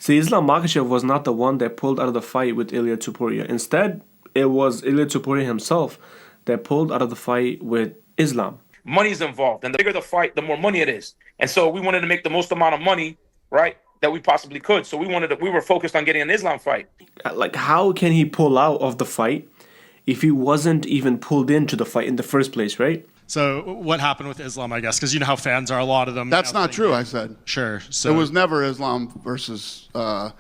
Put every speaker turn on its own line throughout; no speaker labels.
See, Islam Makhachev was not the one that pulled out of the fight with Ilia Topuria. Instead, it was Ilia Topuria himself that pulled out of the fight with Islam.
Money's involved, and the bigger the fight, the more money it is. And so we wanted to make the most amount of money, right, that we possibly could. So we were focused on getting an Islam fight.
Like, how can he pull out of the fight if he wasn't even pulled into the fight in the first place, right?
So what happened with Islam, I guess, because you know how fans are, a lot of them.
That's not true, I said.
Sure. So
it was never Islam versus
Ilia.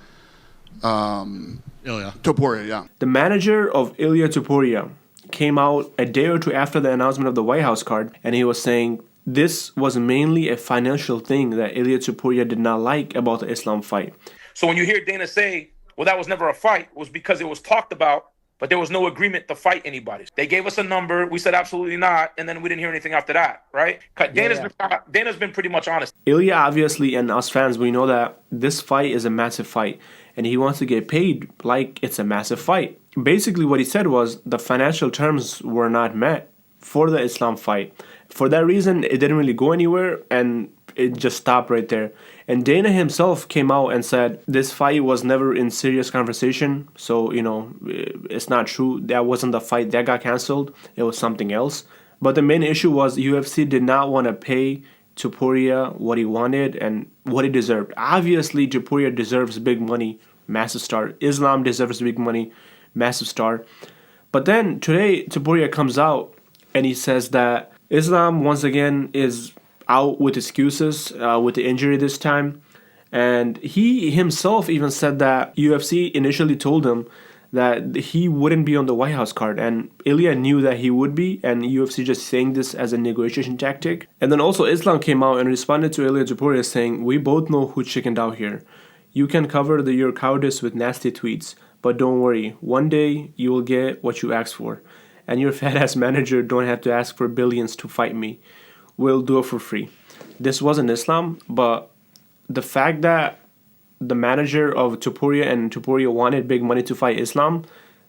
Topuria, yeah.
The manager of Ilia Topuria came out a day or two after the announcement of the White House card, and he was saying this was mainly a financial thing that Ilia Topuria did not like about the Islam fight.
So when you hear Dana say, well, that was never a fight, it was because it was talked about, but there was no agreement to fight anybody. They gave us a number. We said absolutely not. And then we didn't hear anything after that, right? Dana's been pretty much honest.
Ilia, obviously, and us fans, we know that this fight is a massive fight. And he wants to get paid like it's a massive fight. Basically, what he said was the financial terms were not met for the Islam fight. For that reason, it didn't really go anywhere. And it just stopped right there. And Dana himself came out and said this fight was never in serious conversation. So, it's not true. That wasn't the fight that got canceled. It was something else. But the main issue was UFC did not want to pay Topuria what he wanted and what he deserved. Obviously, Topuria deserves big money, massive star. Islam deserves big money, massive star. But then today, Topuria comes out and he says that Islam once again is out with excuses with the injury this time. And he himself even said that UFC initially told him that he wouldn't be on the White House card. And Ilia knew that he would be, and UFC just saying this as a negotiation tactic. And then also Islam came out and responded to Ilia Topuria saying, we both know who chickened out here. You can cover your cowardice with nasty tweets, but don't worry, one day you will get what you asked for. And your fat ass manager don't have to ask for billions to fight me. We'll do it for free. This wasn't Islam, but the fact that the manager of Topuria and Topuria wanted big money to fight Islam,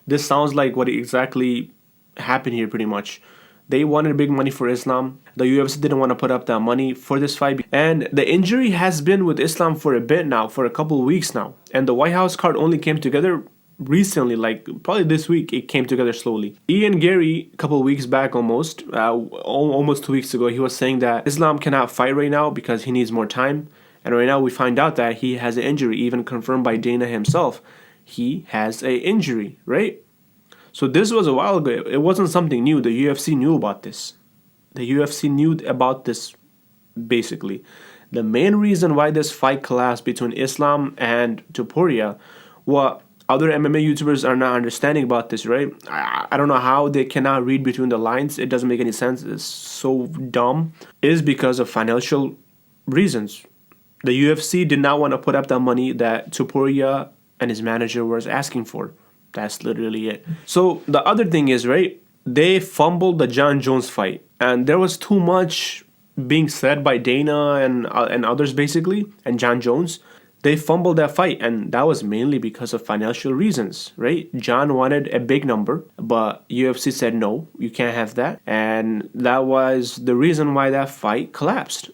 this sounds like what exactly happened here pretty much. They wanted big money for Islam. The UFC didn't want to put up that money for this fight. And the injury has been with Islam for a bit now, for a couple of weeks now. And the White House card only came together recently, like probably this week. It came together slowly. Ian Gary, a couple of weeks back almost 2 weeks ago, he was saying that Islam cannot fight right now because he needs more time. And right now we find out that he has an injury, even confirmed by Dana himself. He has an injury, right? So this was a while ago. It wasn't something new. The UFC knew about this. The UFC knew about this, basically. The main reason why this fight collapsed between Islam and Topuria, what other MMA YouTubers are not understanding about this, right? I don't know how they cannot read between the lines. It doesn't make any sense. It's so dumb. Is because of financial reasons. The UFC did not want to put up the money that Topuria and his manager was asking for. That's literally it. So the other thing is, right, they fumbled the Jon Jones fight. And there was too much being said by Dana and others, basically, and Jon Jones. They fumbled that fight, and that was mainly because of financial reasons, right? Jon wanted a big number, but UFC said, no, you can't have that. And that was the reason why that fight collapsed.